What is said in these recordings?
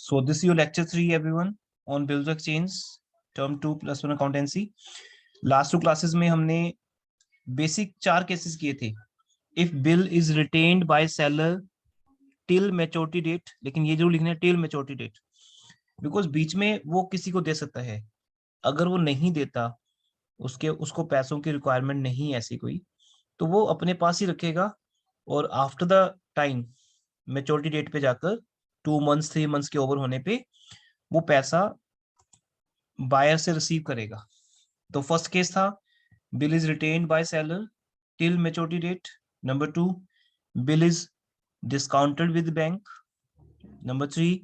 So this is your lecture 3 everyone on bills of exchange term 2 plus 1 accountancy. Last two classes में हमने basic 4 cases किए थे. If bill is retained by seller till maturity date, लेकिन ये जरूर लिखना है till maturity date, बिकॉज बीच में वो किसी को दे सकता है. अगर वो नहीं देता, उसको पैसों की रिक्वायरमेंट नहीं ऐसी कोई, तो वो अपने पास ही रखेगा और after the time maturity date पे जाकर 2 मंथ्स 3 मंथ्स के ओवर होने पे वो पैसा बायर से रिसीव करेगा. तो फर्स्ट केस था bill is retained by seller till maturity date. Number 2, bill is discounted with bank. Number 3,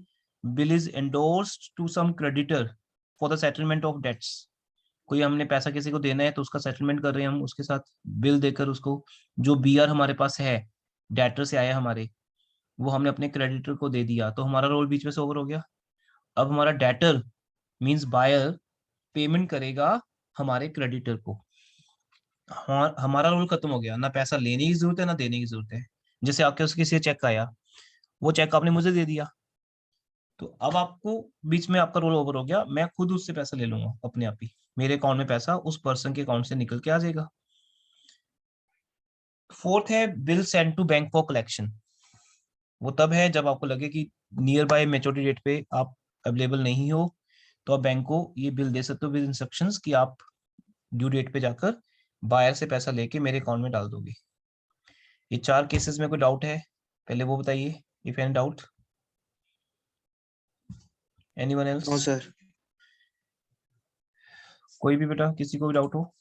bill is endorsed to some creditor for the settlement of debts. कोई हमने पैसा किसी को देना है तो उसका सेटलमेंट कर रहे हैं हम, उसके साथ बिल देकर उसको जो बीआर हमारे पास है डेटर से आया हमारे, वो हमने अपने क्रेडिटर को दे दिया, तो हमारा रोल बीच में से ओवर हो गया. अब हमारा डेटर मींस बायर पेमेंट करेगा हमारे क्रेडिटर को. हमारा रोल खत्म हो गया, ना पैसा लेने की जरूरत है ना देने की जरूरत है. जैसे आपके उसके से चेक आया, वो चेक आपने मुझे दे दिया, तो अब आपको बीच में आपका रोल ओवर हो गया. मैं खुद उससे पैसा ले लूंगा अपने आप ही, मेरे अकाउंट में पैसा उस पर्सन के अकाउंट से निकल के आ जाएगा. फोर्थ है bill send to bank for collection. वो तब है जब आपको लगे कि नियर बाय मेच्योरिटी डेट पे आप अवेलेबल नहीं हो, तो आप बैंक को ये बिल दे सकते हो विद इंस्ट्रक्शंस कि आप ड्यू डेट पे जाकर बायर से पैसा लेके मेरे अकाउंट में डाल दोगे. ये 4 केसेस में कोई डाउट है पहले वो बताइए, if any doubt. Anyone else? No sir. कोई भी बेटा, किसी को भी डाउट हो?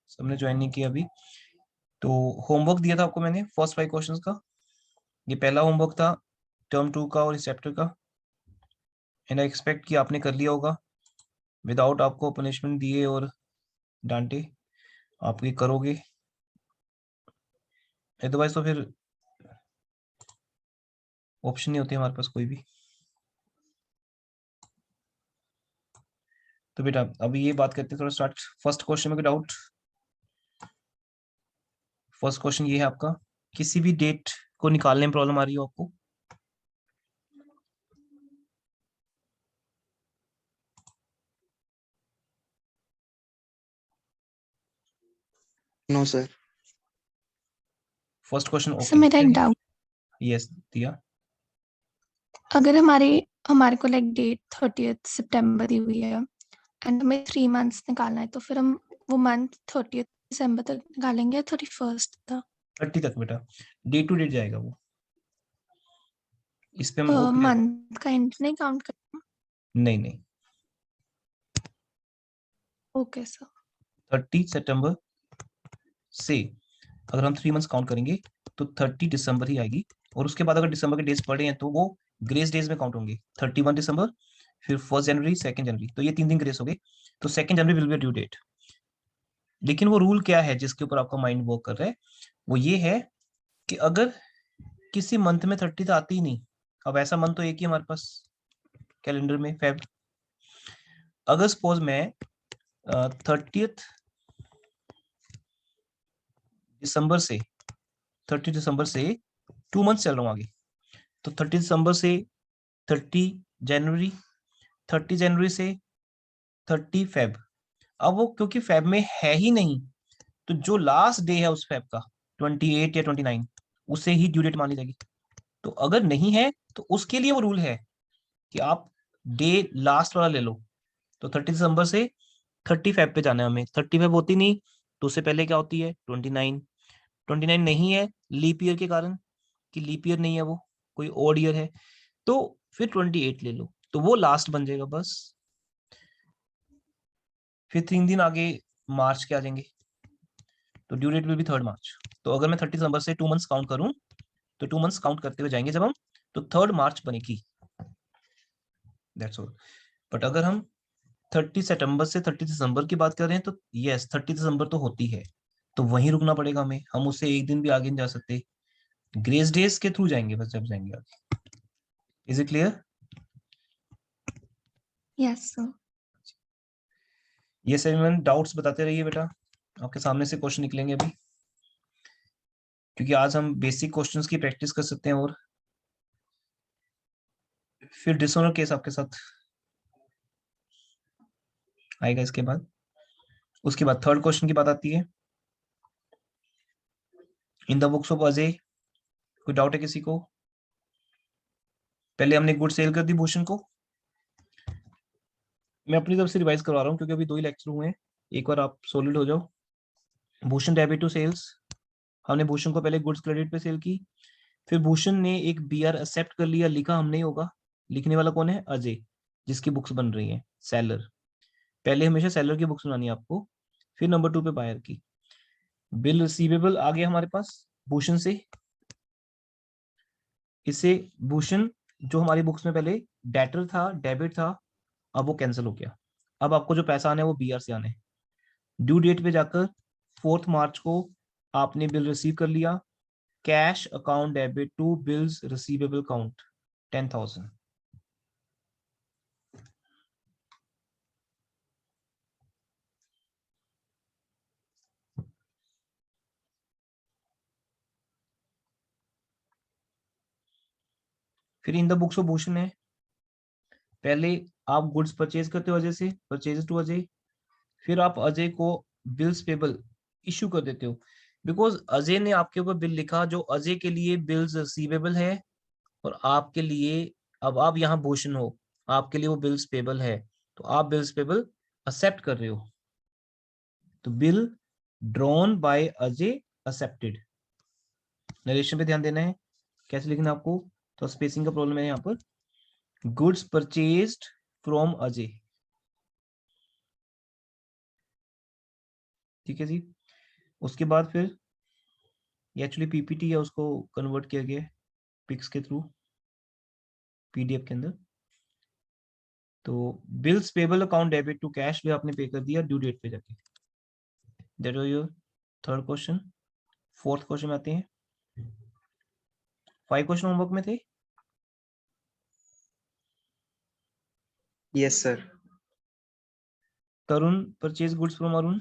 सबने ज्वाइन नहीं किया अभी. तो होमवर्क दिया था आपको मैंने फर्स्ट 5 क्वेश्चंस का. ये पहला होमवर्क था टर्म 2 का और इस चैप्टर का, एंड आई एक्सपेक्ट कि आपने कर लिया होगा विदाउट आपको पनिशमेंट दिए और डांटे. आप ये करोगे, अदरवाइज तो फिर ऑप्शन नहीं होती हमारे पास कोई भी. तो बेटा अभी ये बात करते हैं थोड़ा स्टार्ट. फर्स्ट क्वेश्चन में कोई डाउट? फर्स्ट क्वेश्चन ये है आपका, किसी भी डेट को निकालने में प्रॉब्लम आ रही हो आपको? No sir. First question sir मेरा एक ओके. डाउट, यस दिया. अगर हमारे को लाइक डेट 30th सितंबर दी हुई है एंड हमें 3 मंथ्स निकालना है, तो फिर हम वो मंथ 30th दिसंबर तक निकालेंगे या 31st तक? 30 तक बेटा, डे टू डेट जाएगा वो. इस पे हम वो मंथ का एंड नहीं काउंट करना? नहीं नहीं, ओके सर. 30 सितंबर से अगर हम 3 मंथ्स काउंट करेंगे तो 30 दिसंबर ही आएगी. और उसके बाद अगर दिसंबर के डेज पड़े हैं तो वो ग्रेस डेज में काउंट होंगे. 31 दिसंबर, फिर 1 जनवरी, 2 जनवरी, तो ये 3 दिन ग्रेस हो गए. तो 2 January will be due date. लेकिन वो रूल क्या है जिसके ऊपर आपका माइंड वर्क कर रहा है, वो ये है कि अगर किसी मंथ में 30 तो आती ही नहीं. अब ऐसा मंथ तो एक ही हमारे पास कैलेंडर में, फेब. अगर सपोज मैं 30 दिसंबर से 30 दिसंबर से 2 मंथ चल रहा हूँ आगे, तो 30 दिसंबर से 30 जनवरी, 30 जनवरी से 30 फेब. अब वो क्योंकि फेब में है ही नहीं, तो जो लास्ट डे है उस फेब का 28 या 29, उसे ही ड्यू डेट मानी जाएगी. तो अगर नहीं है तो उसके लिए वो रूल है कि आप डे लास्ट वाला ले लो. तो 30 दिसंबर से 30 फेब पे जाना है हमें. 30 फेब होती नहीं तो उससे पहले क्या होती है? 29. 29 नहीं है लीप ईयर के कारण, कि लीप ईयर नहीं है, वो कोई ओड ईयर है, तो फिर 28 ले लो, तो वो लास्ट बन जाएगा बस. फिर 3 दिन आगे मार्च के आ जाएंगे, तो ड्यू डेट विल बी 3 मार्च. तो अगर मैं 30 दिसंबर से 2 मंथ्स काउंट करूं तो 2 मंथ्स काउंट करते हुए जाएंगे जब हम, तो 3 मार्च बनेगी. That's all. बट अगर हम 30 सितंबर से 30 दिसंबर की बात कर रहे हैं तो यस 30 दिसंबर तो होती है, तो वहीं रुकना पड़ेगा हमें. हम उससे एक दिन भी आगे नहीं जा सकते. ग्रेस डेज के थ्रू जाएंगे बस जब जाएंगे आगे. Is it clear? Yes sir. ये सभी डाउट्स बताते रहिए बेटा, आपके सामने से क्वेश्चन निकलेंगे अभी, क्योंकि आज हम बेसिक क्वेश्चंस की प्रैक्टिस कर सकते हैं. और फिर डिसऑनर केस आपके साथ आएगा इसके बाद। उसके बाद थर्ड क्वेश्चन की बात आती है, इन द बुक्स ऑफ अजय, कोई डाउट है किसी को? पहले हमने गुड सेल कर दी भूषण को। मैं अपनी तरफ से रिवाइज करवा रहा हूँ क्योंकि अभी 2 ही लेक्चर हुए हैं, एक बार आप सॉलिड हो जाओ। भूषण डेबिट टू सेल्स, हमने भूषण को पहले गुड्स क्रेडिट पे सेल की, फिर भूषण ने एक बीआर एक्सेप्ट कर लिया, लिखा हमने ही होगा, लिखने वाला कौन है? अजय, जिसकी बुक्स बन रही है सेलर। पहले हमेशा सेलर की बुक्स बनानी है आपको, फिर नंबर 2 पे बायर की। बिल रिसीवेबल आ गया हमारे पास भूषण से, इससे भूषण जो हमारी बुक्स में पहले डेटर था, डेबिट था, अब वो कैंसिल हो गया। अब आपको जो पैसा आना है वो बीआर से आने। ड्यू डेट पे जाकर 4 मार्च को आपने बिल रिसीव कर लिया, cash account debit to bills receivable count 10,000। फिर in the books of Bhushan है, पहले आप गुड्स परचेज करते हो अजय से, परचेज टू अजय, फिर आप अजय को बिल्स पेबल इश्यू कर देते हो, बिकॉज अजय ने आपके ऊपर बिल लिखा जो अजय के लिए बिल्स रिसीवेबल है, और आपके लिए, अब आप यहाँ भूषण हो, आपके लिए वो बिल्स पेबल है, तो आप बिल्स पेबल एक्सेप्ट कर रहे हो, तो bill drawn bye Ajay accepted. Narration पे ध्यान देना है, कैसे लिखना आपको, तो स्पेसिंग का प्रॉब्लम है यहाँ पर। गुड्स परचेज्ड फ्रॉम अजय, ठीक है जी। उसके बाद फिर ये एक्चुअली पीपीटी है, उसको कन्वर्ट किया गया पिक्स के थ्रू पीडीएफ के अंदर। तो bills payable account debit to cash भी आपने पे कर दिया ड्यू डेट पे जाके। That was your third question. Fourth question में आते हैं, 5 क्वेश्चन होमवर्क में थे। Yes sir. Tarun purchase goods from Arun,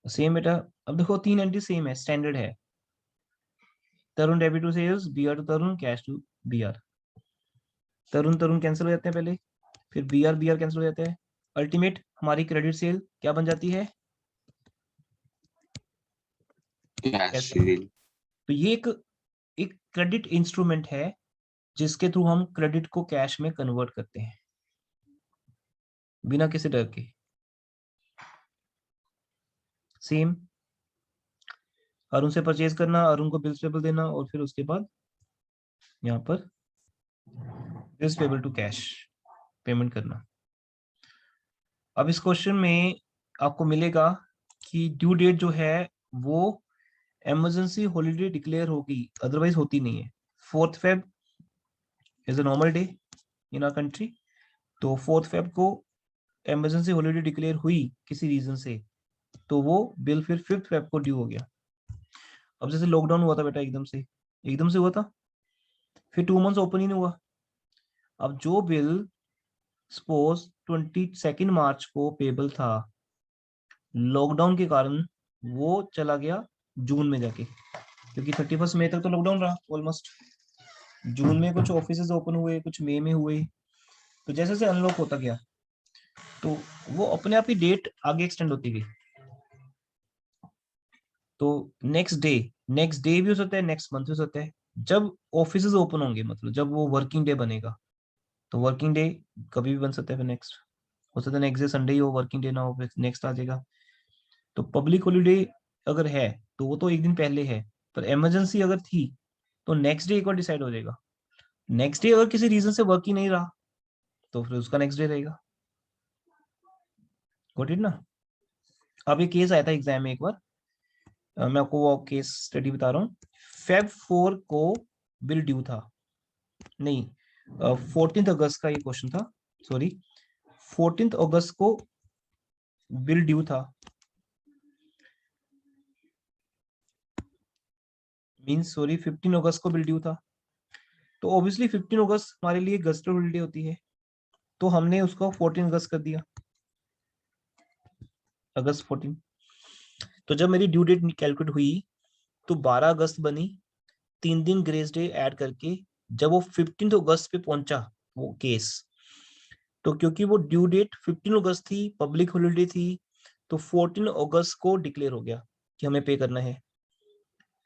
same बेटा। अब देखो 3 एंट्री सेम है, स्टैंडर्ड है। Tarun debit to sales, BR to Tarun, cash to BR. Tarun Tarun cancel हो जाते हैं पहले, फिर बीआर बीआर कैंसिल हो जाता है। अल्टीमेट हमारी क्रेडिट सेल क्या बन जाती है? Cash cash. सेल। तो ये एक क्रेडिट इंस्ट्रूमेंट है जिसके थ्रू हम क्रेडिट को कैश में कन्वर्ट करते हैं बिना किसी डर के। सेम अरुण से परचेज करना, अरुण को बिल्स पेबल देना, और फिर उसके बाद यहाँ पर bills payable to cash payment करना। अब इस क्वेश्चन में आपको मिलेगा कि ड्यू डेट जो है वो इमरजेंसी हॉलीडे डिक्लेयर होगी, अदरवाइज होती नहीं है। 4th Feb is a normal day in our country, तो 4th फेब को इमरजेंसी हॉलीडे डिक्लेयर हुई किसी रीजन से, तो वो बिल फिर 5th फेब को ड्यू हो गया। अब जैसे लॉकडाउन हुआ था बेटा, एकदम से हुआ था, फिर 2 मंथ्स ओपन ही नहीं हुआ। अब जो बिल सपोज 22 मार्च को पेबल था, लॉकडाउन के कारण वो चला गया जून में जाके, क्योंकि 31 मई तक तो लॉकडाउन रहा ऑलमोस्ट। जून में कुछ ऑफिसेज ओपन हुए, कुछ मई में हुए, तो जैसे जैसे अनलॉक होता गया तो वो अपने आप ही डेट आगे एक्सटेंड होती गई। तो नेक्स्ट डे भी हो सकता है, नेक्स्ट मंथ भी हो सकता है। जब ऑफिसेज ओपन होंगे, मतलब जब वो वर्किंग डे बनेगा, तो वर्किंग डे कभी भी बन सकता है, फिर नेक्स्ट हो सकता है नेक्स्ट डे संडे ही हो, वर्किंग डे ना हो, फिर नेक्स्ट आ जाएगा। तो पब्लिक हॉलीडे अगर है तो वो तो एक दिन पहले है, पर इमरजेंसी अगर थी तो नेक्स्ट डे एक बार डिसाइड हो जाएगा। नेक्स्ट डे अगर किसी रीजन से वर्क ही नहीं रहा तो फिर उसका नेक्स्ट डे रहेगा। गॉट इट ना? अब ये केस आया था एग्जाम में एक बार, मैं आपको वो केस स्टडी बता रहा हूँ। फेब 4 को बिल ड्यू था, नहीं 14 अगस्त का ये क्वेश्चन था, सॉरी 14 अगस्त को बिल ड्यू था, मींस सॉरी 15 अगस्त को बिल ड्यू था। तो ऑब्वियसली 15 अगस्त हमारे लिए गस्टर हॉलीडे होती है, तो हमने उसको 14 अगस्त कर दिया, अगस्त 14। तो जब मेरी ड्यू डेट कैलकुलेट हुई तो 12 अगस्त बनी, 3 दिन ग्रेस डे ऐड करके जब वो 15 अगस्त पे पहुंचा वो केस, तो क्योंकि वो ड्यू डेट 15 अगस्त थी, पब्लिक हॉलिडे थी, तो 14 अगस्त को डिक्लेयर हो गया कि हमें पे करना है।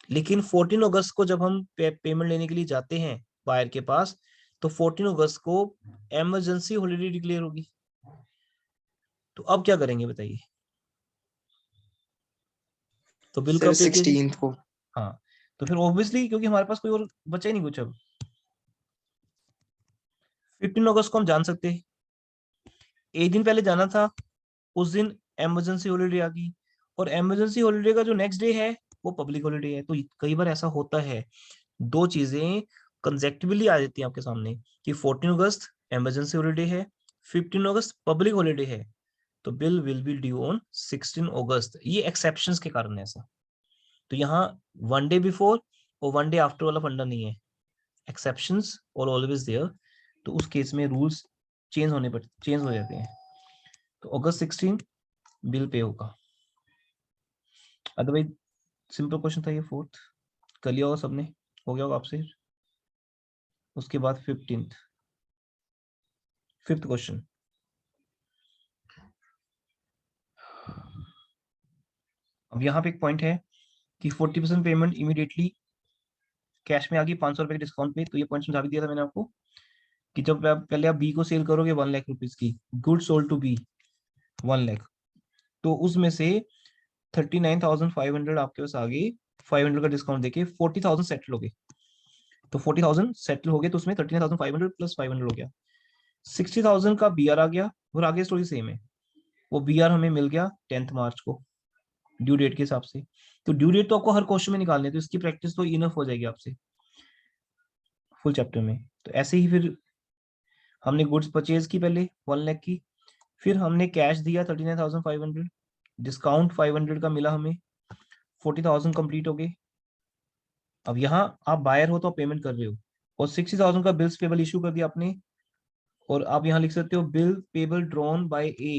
लेकिन 14 अगस्त को जब हम पेमेंट लेने के लिए जाते हैं बायर के पास, तो 14 अगस्त को इमरजेंसी हॉलिडे डिक्लेयर होगी। तो अब क्या करेंगे बताइए? तो बिल सर कब पे किया? 16th को। हाँ, तो फिर ऑब्वियसली क्योंकि हमारे पास कोई और बचा ही नहीं कुछ, अब 15 अगस्त को हम जान सकते हैं, एक दिन पहले जाना था, उस दिन इमरजेंसी हॉलिडे आ गई, और इमरजेंसी हॉलिडे का जो नेक्स्ट डे है वो पब्लिक हॉलिडे है। तो कई बार ऐसा होता है, दो चीजें कंसेक्टिवली आ जाती हैं आपके सामने कि 14 अगस्त इमरजेंसी हॉलिडे है, 15 अगस्त पब्लिक हॉलिडे है, तो bill will be due on 16 अगस्त। ये एक्सेप्शंस के कारण है ऐसा। तो यहाँ वन डे बिफोर और वन डे आफ्टर वाला फंडा नहीं है, एक्सेप्शंस और ऑलवेज देयर। तो उस केस में रूल्स चेंज हो जाते हैं। तो अगस्त 16 बिल पे होगा। अदरवाइज सिंपल क्वेश्चन था ये, फोर्थ कर लिया होगा सबने, हो गया होगा आपसे। उसके बाद 15th, फिफ्थ क्वेश्चन। अब यहाँ पे एक पॉइंट है कि 40% पेमेंट इमीडिएटली कैश में आ गई 500 रुपए के डिस्काउंट पे। तो ये पॉइंट समझा भी दिया था मैंने आपको कि जब पहले आप बी को सेल करोगे 1 लाख रुपीज की, good sold to be 1 lakh, तो उसमें से 39,500 आपके पास आ गई, 500 का डिस्काउंट देके 40,000 सेटल हो गए। तो 40,000 सेटल हो गए, तो उसमें 39,500 प्लस 500 हो गया, 60,000 का बीआर आ गया। और आगे स्टोरी सेम है, वो बीआर हमें मिल गया 10 मार्च को ड्यू डेट के हिसाब से। तो ड्यू डेट तो आपको हर क्वेश्चन में निकालने, तो इसकी प्रैक्टिस तो इनफ हो जाएगी आपसे फुल चैप्टर में। तो ऐसे ही फिर हमने गुड्स परचेज की पहले 1 लाख की, फिर हमने कैश दिया 39,500, डिस्काउंट 500 का मिला हमें, 40,000 कंप्लीट हो गए। अब यहाँ आप बायर हो तो पेमेंट कर रहे हो, और 60,000 का बिल्स पेबल इशू कर दिया आपने, और आप यहाँ लिख सकते हो bill payable drawn by A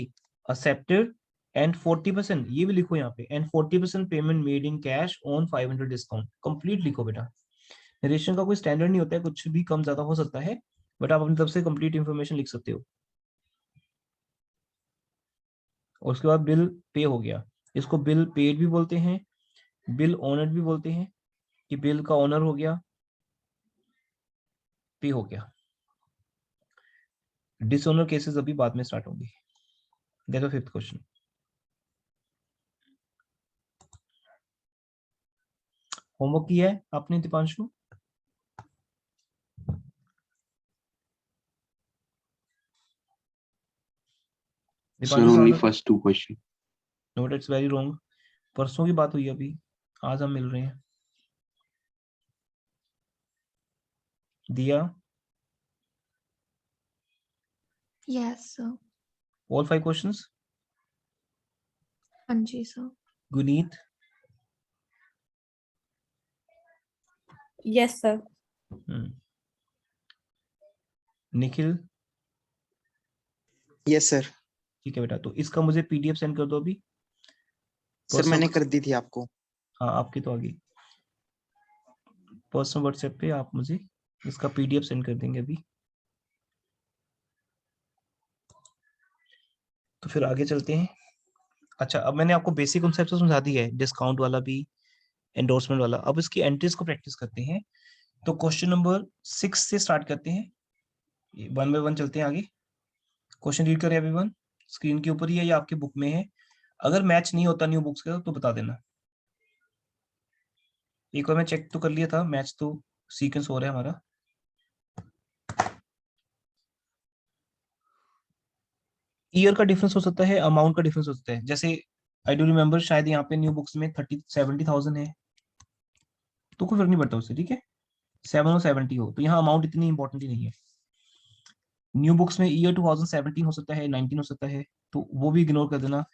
accepted and 40%, ये भी लिखो यहाँ पे, and 40% payment made in cash on 500 discount. Complete लिखो बेटा, नरेशन का कोई स्टैंडर्ड नहीं होता है, कुछ भी कम ज्यादा हो सकता है, बट आप अपनी तरफ से कंप्लीट इंफॉर्मेशन लिख सकते हो। और उसके बाद बिल पे हो गया, इसको बिल पेड भी बोलते हैं, बिल ऑनर्ड भी बोलते हैं, कि बिल का ऑनर हो गया, पे हो गया। डिसऑनर केसेस अभी बाद में स्टार्ट होंगे। देखो फिफ्थ क्वेश्चन, होमवर्क किया है आपने Deepanshu? Sir, only first two question. No, it's very wrong. परसों की बात हुई अभी, आज हम मिल रहे हैं। दिया Yes, sir. All 5 questions? हाँ जी sir. Guneet? Yes, sir. Nikhil? Yes sir. ठीक है बेटा, तो इसका मुझे पीडीएफ सेंड कर दो अभी। सर मैंने कर दी थी आपको। हाँ, आपकी तो आ गई। पर्सनल व्हाट्सएप पे आप मुझे इसका पीडीएफ सेंड कर देंगे अभी। तो फिर आगे चलते हैं। अच्छा, अब मैंने आपको बेसिक कॉन्सेप्ट तो समझा दिया है, डिस्काउंट वाला भी, एंडोर्समेंट वाला। अब इसकी एंट्रीज को प्रैक्टिस करते हैं। तो क्वेश्चन नंबर 6 से स्टार्ट करते हैं, 1 बाय 1 चलते हैं आगे। क्वेश्चन रीड करें एवरीवन, स्क्रीन के ऊपर ही है या आपके बुक में है। अगर मैच नहीं होता न्यू बुक्स का तो बता देना। एक बार मैं चेक तो कर लिया था, मैच तो सीक्वेंस हो रहा है हमारा। ईयर का डिफरेंस हो सकता है, अमाउंट का डिफरेंस हो सकता है। जैसे आई डू रिमेम्बर शायद यहाँ पे न्यू बुक्स में 70,000 है, तो कोई फर्क नहीं पड़ता उससे, ठीक है। 7 और 70 हो तो यहाँ अमाउंट इतनी इंपॉर्टेंट ही नहीं है। न्यू बुक्स में ईयर 2017 हो सकता है, 19 हो सकता है, तो वो भी इग्नोर कर देना।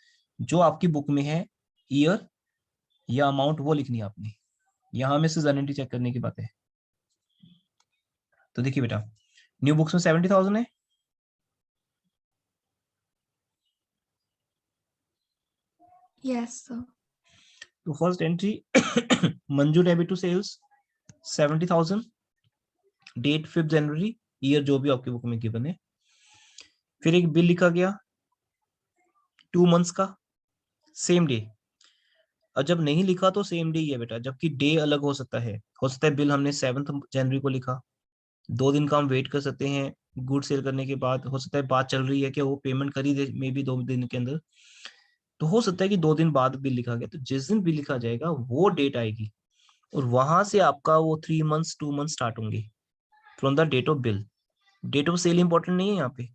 जो आपकी बुक में है ईयर या अमाउंट वो लिखनी है आपने। यहाँ में सिजनिटी चेक करने की बात है। तो देखिए बेटा, न्यू बुक्स में 70,000 है, Yes, sir. तो first entry Manju debit to sales 70,000, date 5 January, year जो भी आपकी बुक में गिवन है। फिर एक बिल लिखा गया 2 मंथ्स का, सेम डे। और जब नहीं लिखा तो सेम डे ही है बेटा, जबकि डे अलग हो सकता है। बिल हमने 7 जनवरी को लिखा, 2 दिन का हम वेट कर सकते हैं गुड सेल करने के बाद। हो सकता है बात चल रही है कि वो पेमेंट करी दे मे बी 2 दिन के अंदर, तो हो सकता है कि 2 दिन बाद बिल लिखा गया। तो जिस दिन बिल लिखा जाएगा वो डेट आएगी, और वहां से आपका वो 3 मंथ्स 2 मंथ स्टार्ट होंगे from the date of bill. Date of sale important नहीं है यहाँ पे।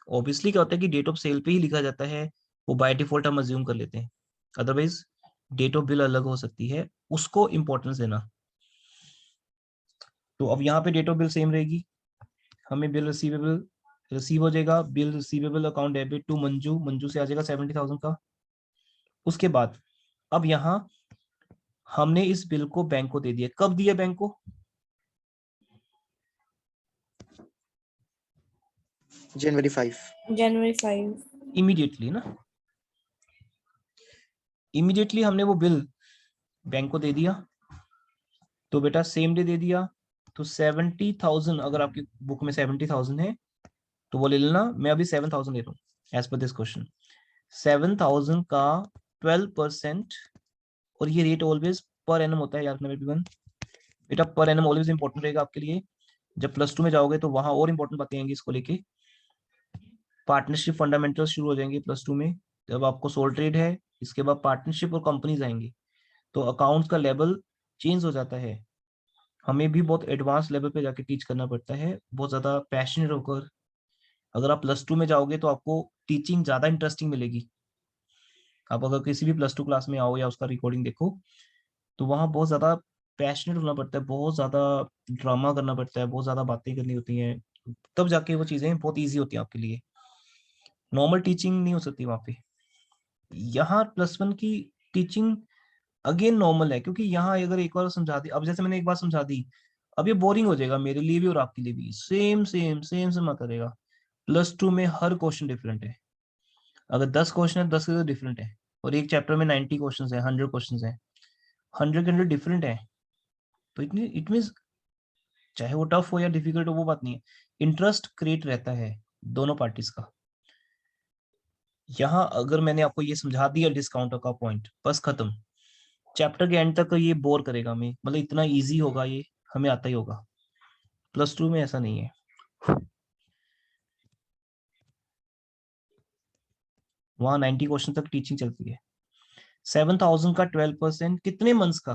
ऑब्वियसली क्या होता है कि डेट ऑफ सेल पे ही लिखा जाता है, वो बाय डिफॉल्ट हम अज्यूम कर लेते हैं। अदरवाइज डेट ऑफ बिल अलग हो सकती है, उसको इंपॉर्टेंस देना। तो अब यहाँ पे डेट ऑफ बिल सेम रहेगी, हमें बिल रिसीवेबल रिसीव हो जाएगा, bill receivable account debit to Manju, Manju से आ जाएगा 70,000 का। उसके बाद अब यहाँ हमने इस बिल को बैंक को दे दिया। कब दिया बैंक को? जनवरी 5। इमीडिएटली ना, इमीडिएटली हमने वो बिल बैंक को दे दिया। तो बेटा सेम डे दे दिया, तो 70,000, अगर आपकी बुक में 70,000 है तो वो ले लेना। मैं अभी 7,000 ले रहा हूँ एज पर दिस क्वेश्चन। 7,000 का 12%, और ये रेट ऑलवेज पर एनम होता है याद रखना everyone। बेटा पर एनम ऑलवेज इंपॉर्टेंट रहेगा आपके लिए। जब +2 में जाओगे तो वहां और इंपॉर्टेंट बातें आएंगी इसको लेके। पार्टनरशिप फंडामेंटल्स शुरू हो जाएंगे +2 में, जब आपको सोल ट्रेड है, इसके बाद पार्टनरशिप और कंपनीज आएंगी, तो अकाउंट्स का लेवल चेंज हो जाता है। हमें भी बहुत एडवांस लेवल पे जाके टीच करना पड़ता है, बहुत ज्यादा पैशनेट होकर। अगर आप +2 में जाओगे तो आपको टीचिंग ज्यादा इंटरेस्टिंग मिलेगी। आप अगर किसी भी +2 क्लास में आओ या उसका रिकॉर्डिंग देखो, तो वहाँ बहुत ज्यादा पैशनेट होना पड़ता है, बहुत ज्यादा ड्रामा करना पड़ता है, बहुत ज्यादा बातें करनी होती हैं, तब जाके वो चीजें बहुत ईजी होती हैं आपके लिए। नॉर्मल टीचिंग नहीं हो सकती वहाँ पे। यहाँ +1 की टीचिंग अगेन नॉर्मल है, क्योंकि यहाँ अगर एक बार समझा दी, अब जैसे मैंने एक बार समझा दी, अब ये बोरिंग हो जाएगा मेरे लिए भी और आपके लिए भी। सेम सेम सेम सेम आता रहेगा। +2 में हर क्वेश्चन डिफरेंट है। अगर 10 क्वेश्चन है, 10 के डिफरेंट है, और एक चैप्टर में 90 क्वेश्चन है, 100 क्वेश्चन है, 100 के अंदर डिफरेंट है। तो इट मीन चाहे वो टफ हो या डिफिकल्ट हो, वो बात नहीं है, इंटरेस्ट क्रिएट रहता है दोनों पार्टीज का। यहाँ अगर मैंने आपको ये समझा दिया डिस्काउंट का पॉइंट, बस खत्म। चैप्टर के एंड तक ये बोर करेगा हमें, मतलब इतना इजी होगा ये, हमें आता ही होगा। +2 में ऐसा नहीं है। वहां 90 क्वेश्चन तक टीचिंग चलती है। 7,000 का 12% कितने मंथ्स का?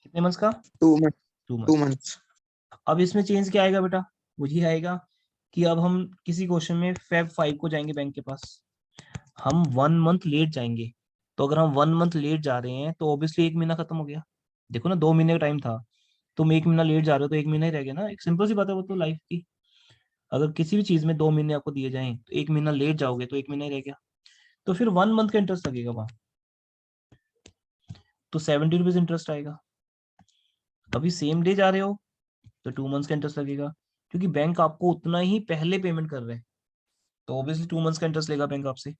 कितने मंथ्स का? 2 मंथ 2 2 मंथ्स। मंथ्स। अब इसमें चेंज क्या आएगा बेटा? वो ये आएगा कि अब हम किसी क्वेश्चन में Feb 5 को जाएंगे बैंक के पास, हम 1 मंथ लेट जाएंगे। तो अगर हम 1 मंथ लेट जा रहे हैं तो ऑब्वियसली 1 महीना खत्म हो गया। देखो ना, 2 महीने का टाइम था, तुम 1 महीना लेट जा रहे हो तो 1 महीना ही रह गया ना। एक सिंपल सी बात है वो तो लाइफ की। अगर किसी भी चीज में 2 महीने आपको दिए जाएं तो 1 महीना लेट जाओगे तो 1 महीना ही रह गया। तो फिर 1 मंथ का इंटरेस्ट लगेगा वहां, तो 70 रुपीज इंटरेस्ट आएगा। अभी सेम डे जा रहे हो तो 2 मंथ्स का इंटरेस्ट लगेगा, क्योंकि बैंक आपको उतना ही पहले पेमेंट कर रहे हैं, तो ऑब्वियसली 2 मंथ्स का इंटरेस्ट लेगा बैंक आपसे।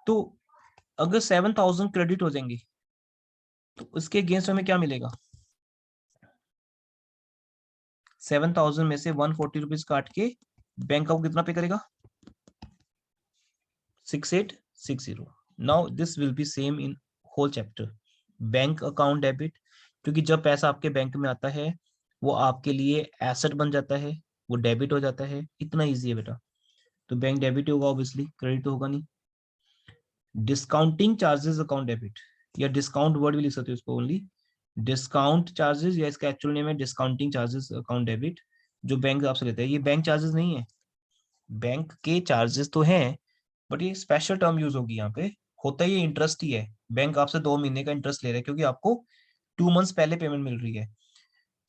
तो अगर 7,000 क्रेडिट हो जाएंगे तो उसके अगेंस्ट हमें क्या मिलेगा? 7,000 में से 140 रुपीज काट के बैंक आपको कितना पे करेगा? 6860। Now this will be same in whole chapter. Bank account debit, क्योंकि जब पैसा आपके बैंक में आता है वो आपके लिए एसेट बन जाता है, वो डेबिट हो जाता है। इतना इजी है बेटा। तो बैंक डेबिट होगा ऑब्वियसली, क्रेडिट तो होगा नहीं। डिस्काउंटिंग चार्जेस अकाउंट डेबिट, या डिस्काउंट वर्ड भी लिख सकते हो इसको, ओनली डिस्काउंट चार्जेस, या इसका एक्चुअल नेम है डिस्काउंटिंग चार्जेस अकाउंट डेबिट, जो बैंक आपसे लेता है। ये बैंक चार्जेस नहीं है, बैंक के चार्जेस तो हैं, बट ये स्पेशल टर्म यूज होगी यहाँ पे। होता ये इंटरेस्ट ही है, बैंक आपसे 2 महीने का इंटरेस्ट ले रहा है, क्योंकि आपको 2 मंथ्स पहले पेमेंट मिल रही है।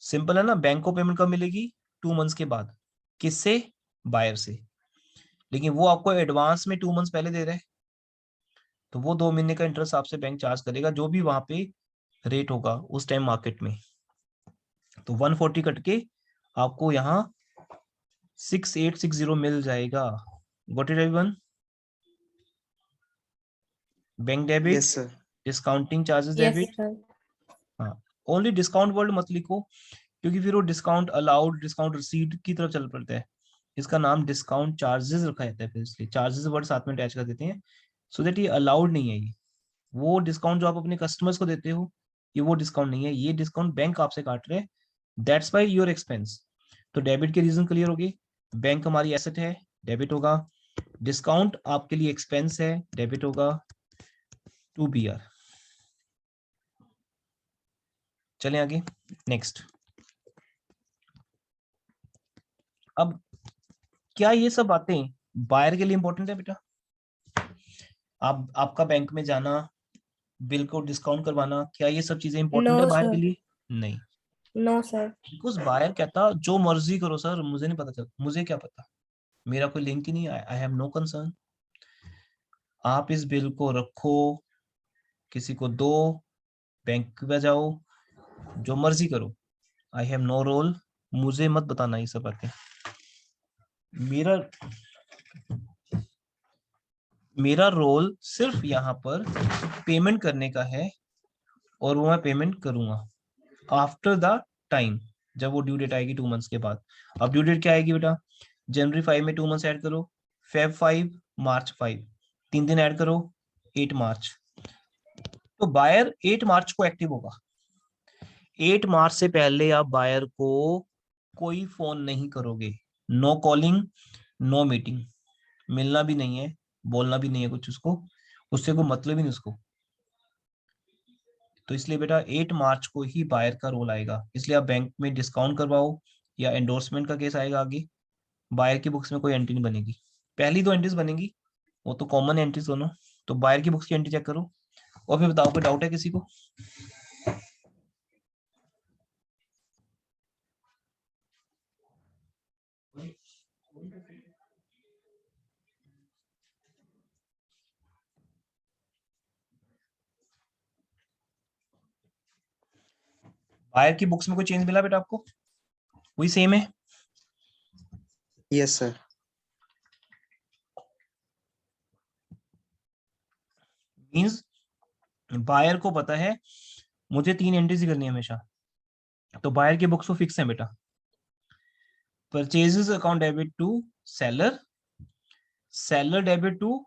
सिंपल है ना, बैंक को पेमेंट कब मिलेगी? 2 मंथ्स के बाद। किससे? बायर से। लेकिन वो आपको एडवांस में 2 मंथ्स पहले दे रहे हैं, तो वो 2 महीने का इंटरेस्ट आपसे बैंक चार्ज करेगा, जो भी वहां पे रेट होगा उस टाइम मार्केट में। तो 140 कट के आपको यहाँ 6860 मिल जाएगा। Got it everyone? Bank debit, yes sir. Discounting charges Yes, debit, sir. हाँ, ओनली डिस्काउंट वर्ड मत लिखो, क्योंकि फिर वो डिस्काउंट अलाउड, डिस्काउंट रिसीव्ड की तरफ चल पड़ता है। इसका नाम डिस्काउंट चार्जेस रखा जाता है, फिर इसलिए चार्जेस वर्ड साथ में अटैच कर देते हैं, सो दैट ये अलाउड नहीं है। ये वो डिस्काउंट जो आप अपने कस्टमर्स को देते हो, ये वो डिस्काउंट नहीं है, ये डिस्काउंट बैंक आपसे काट रहे हैं, दैट्स वाई योर एक्सपेंस। तो डेबिट के रीजन क्लियर होगी, बैंक हमारी एसेट है, डेबिट होगा, डिस्काउंट आपके लिए एक्सपेंस है, डेबिट होगा, टू बी आर। चलें आगे, नेक्स्ट। अब क्या ये सब बातें बायर के लिए इंपॉर्टेंट है बेटा? आपका बैंक में जाना, बिल को डिस्काउंट करवाना, क्या ये सब चीजें इंपॉर्टेंट है No, बायर sir. के लिए? नहीं, No, sir. बिकॉज बायर कहता जो मर्जी करो सर, मुझे नहीं पता चलता, मुझे क्या पता, मेरा कोई लिंक ही नहीं, आई हैव नो कंसर्न। आप इस बिल को रखो, किसी को दो, बैंक में जाओ, जो मर्जी करो, आई हैव नो रोल, मुझे मत बताना ये सब बातें। मेरा मेरा रोल सिर्फ यहाँ पर पेमेंट करने का है, और वो मैं पेमेंट करूंगा आफ्टर द टाइम, जब वो ड्यू डेट आएगी 2 मंथ्स के बाद। अब ड्यू डेट क्या आएगी बेटा? जनवरी 5 में 2 मंथ्स ऐड करो, फेब 5, मार्च 5, 3 दिन ऐड करो, 8 मार्च। तो बायर 8 मार्च को एक्टिव होगा। 8 मार्च से पहले आप बायर को कोई फोन नहीं करोगे, नो कॉलिंग, नो मीटिंग, मिलना भी नहीं है, बोलना भी नहीं है कुछ उसको, उससे कोई मतलब ही नहीं उसको। तो इसलिए बेटा 8 मार्च को ही बायर का रोल आएगा, इसलिए आप बैंक में डिस्काउंट करवाओ या एंडोर्समेंट का केस आएगा आगे, बायर की बुक्स में कोई एंट्री नहीं बनेगी। पहली 2 एंट्रीज बनेगी, वो तो कॉमन एंट्रीज दोनों, तो बायर की बुक्स की एंट्री चेक करो और फिर बताओ कोई डाउट है किसी को? बायर की बुक्स में कोई चेंज मिला बेटा आपको? वही सेम है? Yes, sir. मींस बायर को पता है मुझे 3 एंट्रीज ही करनी है हमेशा, तो बायर की बुक्स तो फिक्स है बेटा। Purchases account debit to seller, seller debit to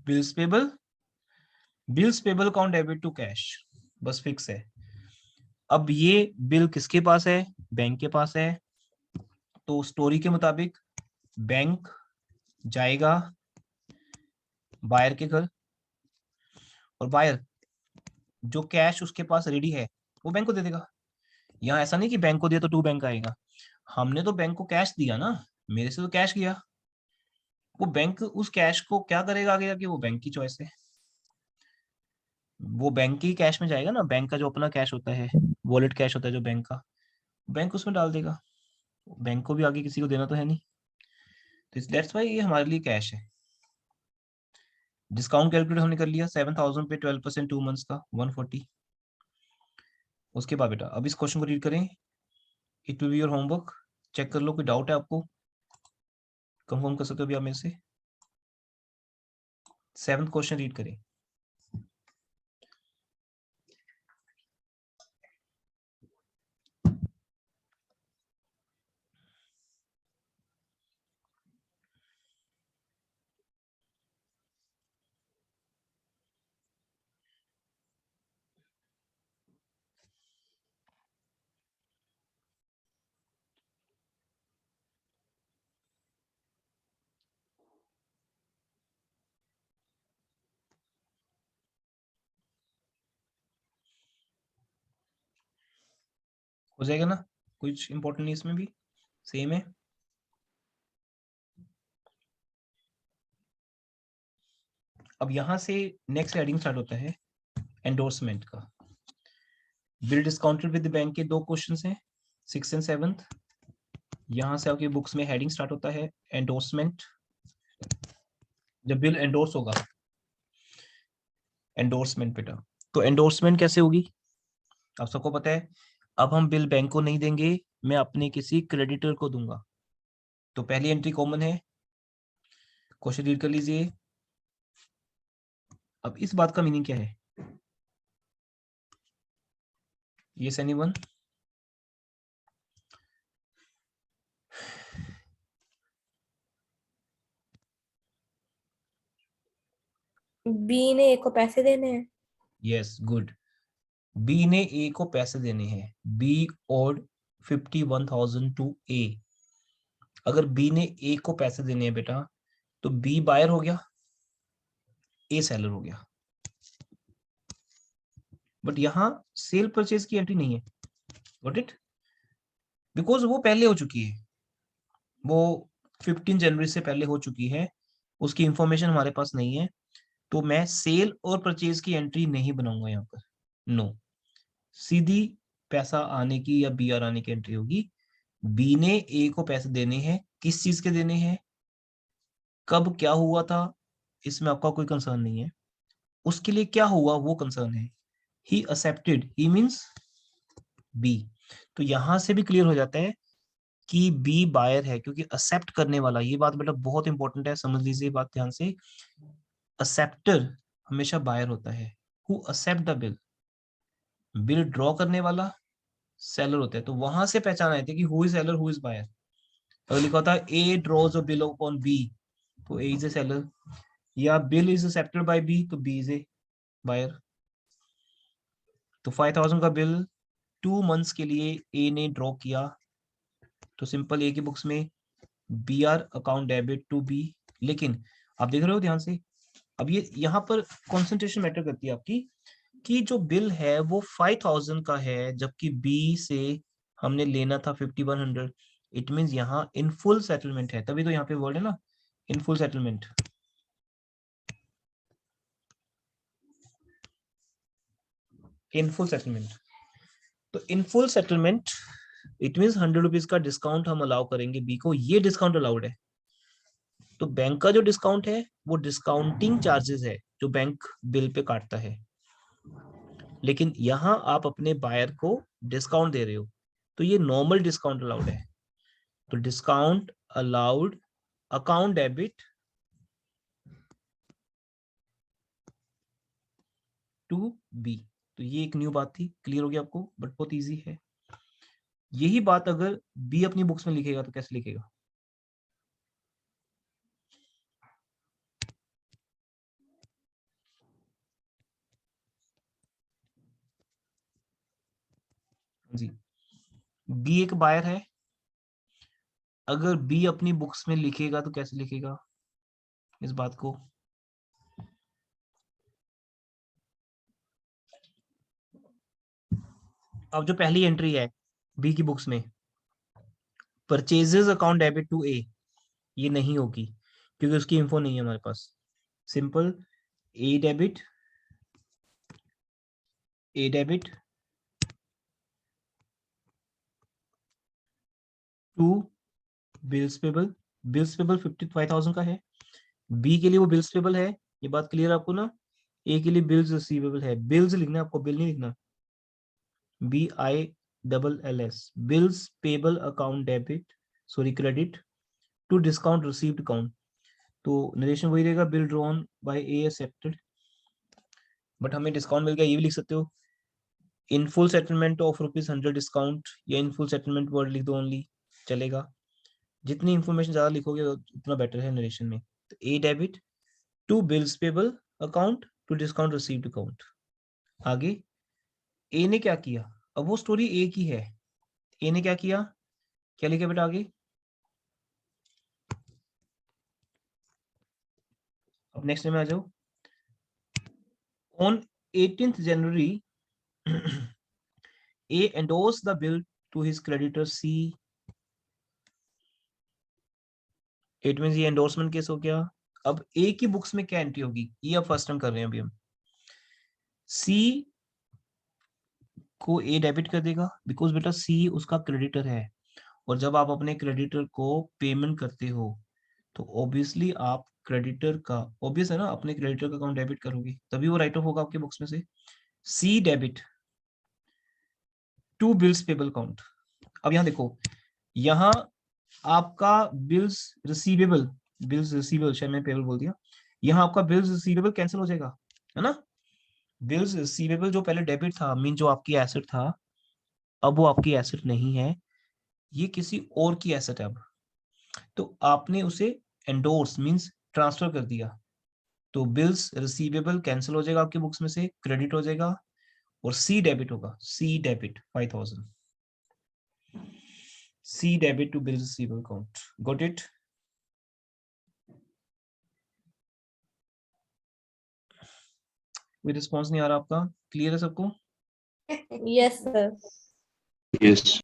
bills payable, bills payable account debit to cash, बस फिक्स है। अब ये बिल किसके पास है? बैंक के पास है, तो स्टोरी के मुताबिक बैंक जाएगा बायर के घर, और बायर जो कैश उसके पास रेडी है वो बैंक को दे देगा। यहाँ ऐसा नहीं कि बैंक को दिया तो टू बैंक आएगा, हमने तो बैंक को कैश दिया ना, मेरे से तो कैश गया, वो बैंक उस कैश को क्या करेगा आगे जाके, वो बैंक की चॉइस है। वो बैंक की कैश में जाएगा ना, बैंक का जो अपना कैश होता है, वॉलेट कैश होता है जो बैंक का, बैंक उसमें डाल देगा, बैंक को भी आगे किसी को देना तो है नहीं, तो दैट्स वाई ये हमारे लिए कैश है। डिस्काउंट कैलकुलेट हमने कर लिया, 7,000 पे 12% 2 मंथ्स का 140। उसके बाद बेटा अब इस क्वेश्चन को रीड करें, it will be your homework, check कर लो कोई डाउट है आपको, कंफर्म कर सकते हो अभी आप मेरे से। 7th क्वेश्चन रीड करें। हो जाएगा ना, कुछ इंपॉर्टेंट नहीं इसमें भी, सेम है। अब यहां से नेक्स्ट हेडिंग स्टार्ट होता है एंडोर्समेंट का। बिल डिस्काउंटेड विद बैंक के 2 क्वेश्चंस हैं, 6th एंड 7th। यहां से आपकी बुक्स में हेडिंग स्टार्ट होता है एंडोर्समेंट। जब बिल एंडोर्स होगा, एंडोर्समेंट बेटा, तो एंडोर्समेंट कैसे होगी आप सबको पता है। अब हम बिल बैंक को नहीं देंगे, मैं अपने किसी क्रेडिटर को दूंगा, तो पहली एंट्री कॉमन है, क्वेश्चन रीड कर लीजिए। अब इस बात का मीनिंग क्या है? Yes, anyone? बी ने ए को पैसे देने हैं। Yes, good. बी ने ए को पैसे देने हैं। बी ओड 51,000 टू ए। अगर बी ने ए को पैसे देने हैं बेटा, तो बी बायर हो गया, ए सेलर हो गया। बट यहां सेल परचेज की एंट्री नहीं है। Got it? बिकॉज वो पहले हो चुकी है, वो 15 जनवरी से पहले हो चुकी है, उसकी इंफॉर्मेशन हमारे पास नहीं है, तो मैं सेल और परचेज की एंट्री नहीं बनाऊंगा यहाँ पर। नो, सीधी पैसा आने की या बीआर आने की एंट्री होगी। बी ने ए को पैसे देने हैं, किस चीज के देने हैं, कब क्या हुआ था, इसमें आपका कोई कंसर्न नहीं है। उसके लिए क्या हुआ वो कंसर्न है। He accepted, he means B. तो यहां से भी क्लियर हो जाता है कि बी बायर है, क्योंकि एक्सेप्ट करने वाला, ये बात बेटा बहुत इंपॉर्टेंट है, समझ लीजिए बात ध्यान से। एक्सेप्टर हमेशा बायर होता है। Who accept the bill, bill draw करने वाला सेलर होता है। तो वहां से पहचान आई थी कि who is seller, who is buyer. अगर लिखा होता है A draws a bill on B, तो ए इज ए सेलर, या bill is accepted by B, तो बी इज ए बायर। तो 5,000 का बिल 2 मंथ्स के लिए ए ने ड्रॉ किया, तो सिंपल ए की बुक्स में B R account debit to B. लेकिन आप देख रहे हो ध्यान से, अब ये यहाँ पर कंसंट्रेशन मैटर करती है आपकी, कि जो बिल है वो 5,000 का है, जबकि बी से हमने लेना था 5,100। इट मींस यहाँ इन फुल सेटलमेंट है, तभी तो यहाँ पे वर्ड है ना, in full settlement. In full settlement, तो in full settlement it means 100 rupees का डिस्काउंट हम अलाउ करेंगे बी को, ये डिस्काउंट अलाउड है। तो बैंक का जो डिस्काउंट है वो डिस्काउंटिंग चार्जेस है जो बैंक बिल पे काटता है, लेकिन यहां आप अपने बायर को डिस्काउंट दे रहे हो, तो ये नॉर्मल डिस्काउंट अलाउड है। तो discount allowed account debit to B. तो ये एक न्यू बात थी, क्लियर हो गया आपको, बट बहुत इजी है। यही बात अगर बी अपनी बुक्स में लिखेगा तो कैसे लिखेगा? जी, बी एक बायर है, अगर बी अपनी बुक्स में लिखेगा तो कैसे लिखेगा इस बात को? अब जो पहली एंट्री है बी की बुक्स में, purchases account debit to A, ये नहीं होगी क्योंकि उसकी इंफो नहीं है हमारे पास। Simple A debit to bills payable. Bills payable 55,000 का है, बी के लिए वो बिल्स पेबल है, ये बात क्लियर आपको ना। ए के लिए बिल्स रिसीवेबल है, बिल्स लिखना आपको, बिल नहीं लिखना, BILLS, bills payable account debit, sorry credit to discount received account. तो नरेशन वही रहेगा, bill drawn by A accepted, but हमें डिस्काउंट मिल गया, ये भी लिख सकते हो। In full settlement of ₹100 discount, या इन फुल सेटलमेंट वर्ड लिख दो ओनली, चलेगा। जितनी इंफॉर्मेशन ज्यादा लिखोगे उतना बेटर है नरेशन में। तो A debit to bills payable account to discount received account. आगे ए ने क्या किया, अब वो स्टोरी ए की है। ए ने क्या किया, क्या लिखा बेटा आगे? अब नेक्स्ट में आ जाओ। On 18th January A endorsed the bill to his creditor C. It means ये एंडोर्समेंट केस हो गया। अब ए की बुक्स में क्या एंट्री होगी, ये अब फर्स्ट टाइम कर रहे हैं अभी हम। सी को ए डेबिट कर देगा, बिकॉज बेटा सी उसका क्रेडिटर है, और जब आप अपने क्रेडिटर को पेमेंट करते हो तो ऑब्वियसली आप क्रेडिटर का, ऑब्वियस है ना, अपने क्रेडिटर का अकाउंट डेबिट करोगे, तभी वो राइट ऑफ होगा आपके बुक्स में से। C debit to bills payable account. अब यहाँ देखो, यहाँ आपका बिल्स रिसीवेबल, शायद मैंने पेबल बोल दिया, यहाँ आपका बिल्स रिसीवेबल कैंसिल हो जाएगा, है ना। बिल्स रिसीवेबल जो पहले डेबिट था, मीन जो आपकी एसेट था, अब वो आपकी एसेट नहीं है, ये किसी और की एसेट है अब। तो आपने उसे एंडोर्स मींस ट्रांसफर कर दिया, तो बिल्स रिसीवेबल कैंसिल हो जाएगा आपकी बुक्स में से, क्रेडिट हो जाएगा और सी डेबिट होगा, C debit 5000, C debit to bill receivable account. Got it? कोई रिस्पॉन्स नहीं आ रहा आपका? क्लियर है सबको? Yes sir. Yes.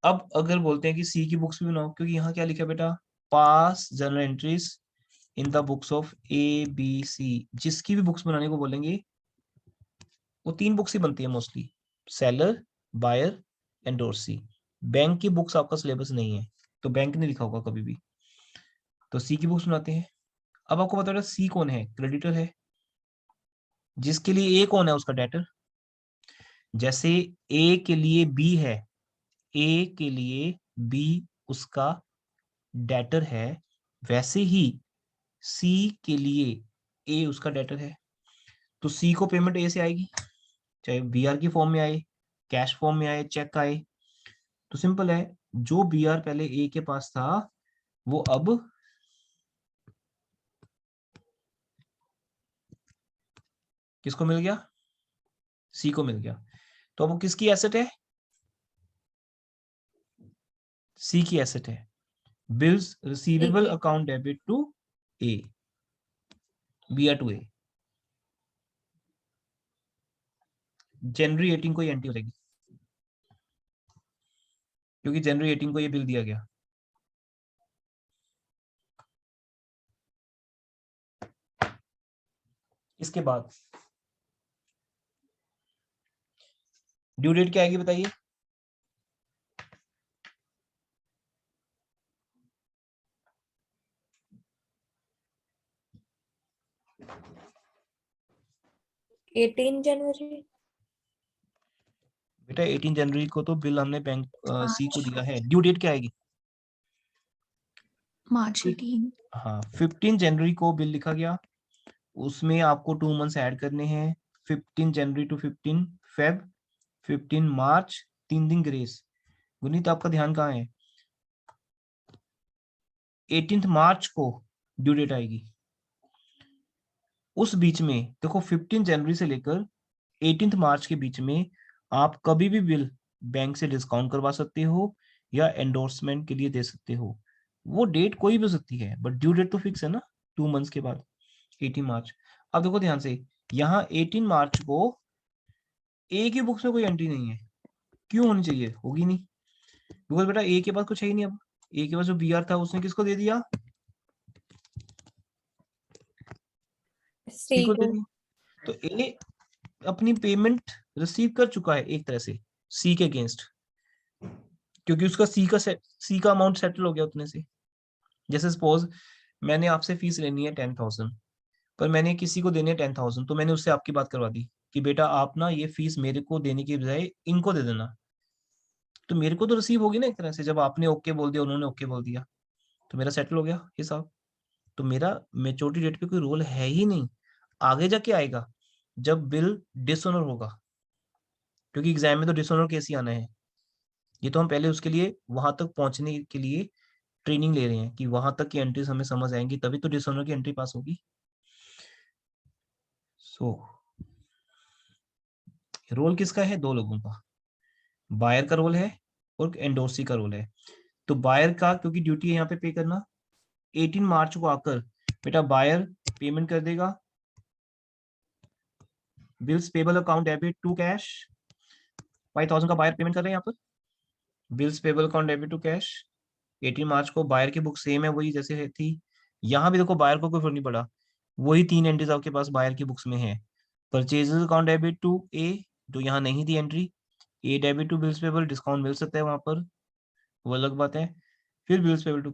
अब अगर बोलते हैं कि सी की बुक्स भी बनाओ, क्योंकि यहाँ क्या लिखा है बेटा, pass journal entries in the books of A B C, जिसकी भी बुक्स बनाने को बोलेंगे वो 3 बुक्स ही बनती है mostly, seller, buyer, endorsee. Bank की बुक्स आपका सिलेबस नहीं है, तो बैंक नहीं लिखा होगा कभी भी, तो सी की बुक्स बनाते हैं। अब आपको पता है सी कौन है, क्रेडिटर है, जिसके लिए ए कौन है, उसका डेटर। जैसे ए के लिए बी है, ए के लिए बी उसका डेटर है, वैसे ही सी के लिए ए उसका डेटर है। तो सी को पेमेंट ए से आएगी, चाहे बीआर की फॉर्म में आए, कैश फॉर्म में आए, चेक आए। तो सिंपल है, जो बीआर पहले ए के पास था वो अब किसको मिल गया, सी को मिल गया। तो अब वो किसकी एसेट है, सी की एसेट है। बिल्स रिसीवेबल ठीक है। Account debit to A, BR to A. जनवरी 18 को ये एंट्री हो जाएगी, क्योंकि जनवरी 18 को ये बिल दिया गया। इसके बाद ड्यू डेट क्या आएगी बताइए? जनवरी। बेटा 18 जनवरी को तो बिल हमने बैंक सी को मार्च दिया है, ड्यू डेट क्या आएगी? मार्च 18। हाँ 15 जनवरी को बिल लिखा गया, उसमें आपको 2 मंथ्स ऐड करने हैं, 15 जनवरी टू 15 फेब, 15 मार्च, 3 दिन ग्रेस। गुनीत आपका ध्यान कहाँ है? 18 मार्च को ड्यू डेट आएगी। उस बीच में देखो 15 जनवरी से लेकर 18 मार्च के बीच में आप कभी भी बिल बैंक से डिस्काउंट करवा सकते हो या एंडोर्समेंट के लिए दे सकते हो। वो डेट कोई भी हो सकती है, बट ड्यू डेट तो फिक्स है ना, 2 मंथ्स के बाद 18 मार्च। अब देखो ध्यान से, यहाँ 18 मार्च को ए की बुक्स में कोई एंट्री नहीं है, क्यों होनी चाहिए, होगी नहीं, बिकॉज बेटा ए के पास कुछ है ही नहीं। अब ए के पास जो बीआर था उसने किसको दे दिया, सी सी को दे को। दिया। तो ए अपनी पेमेंट रिसीव कर चुका है एक तरह से सी के अगेंस्ट, क्योंकि उसका सी का अमाउंट सेटल हो गया उतने से। जैसे सपोज मैंने आपसे फीस लेनी है 10,000, पर मैंने किसी को देनी है 10,000, तो मैंने उससे आपकी बात करवा दी कि बेटा आप ना ये फीस मेरे को देने की बजाय इनको दे देना, तो मेरे को तो रिसीव होगी ना एक तरह से, जब आपने ओके बोल दिया उन्होंने ओके बोल दिया, तो मेरा सेटल हो गया हिसाब। तो मेरा मेच्योरिटी डेट पे कोई रोल है ही नहीं, आगे जाके आएगा जब बिल डिसऑनर होगा, क्योंकि एग्जाम में तो डिसऑनर केस ही आना है। ये तो हम पहले उसके लिए वहां तक पहुंचने के लिए ट्रेनिंग ले रहे हैं कि वहां तक की एंट्रीज हमें समझ आएंगी, तभी तो डिसऑनर की एंट्री पास होगी। सो रोल किसका है, 2 लोगों का, बायर का रोल है और एंडोर्सी का रोल है। तो बायर का क्योंकि ड्यूटी है यहाँ पे पे करना, 18 मार्च को आकर बेटा बायर पेमेंट कर देगा, bills payable account debit to cash, 5,000 का बायर पेमेंट कर रहे हैं यहाँ पर, bills payable account debit to cash. 18 March को बायर की बुक सेम है वही जैसे है थी, यहाँ भी देखो बायर को कोई फर्क नहीं पड़ा, वही 3 एंट्रीज आपके पास बायर की बुक्स में है। Purchases account debit to A, जो यहाँ नहीं थी entry, A debit to bills payable, discount मिल सकता है वहां पर, वो अलग बात है। फिर बिल्स पेबल टू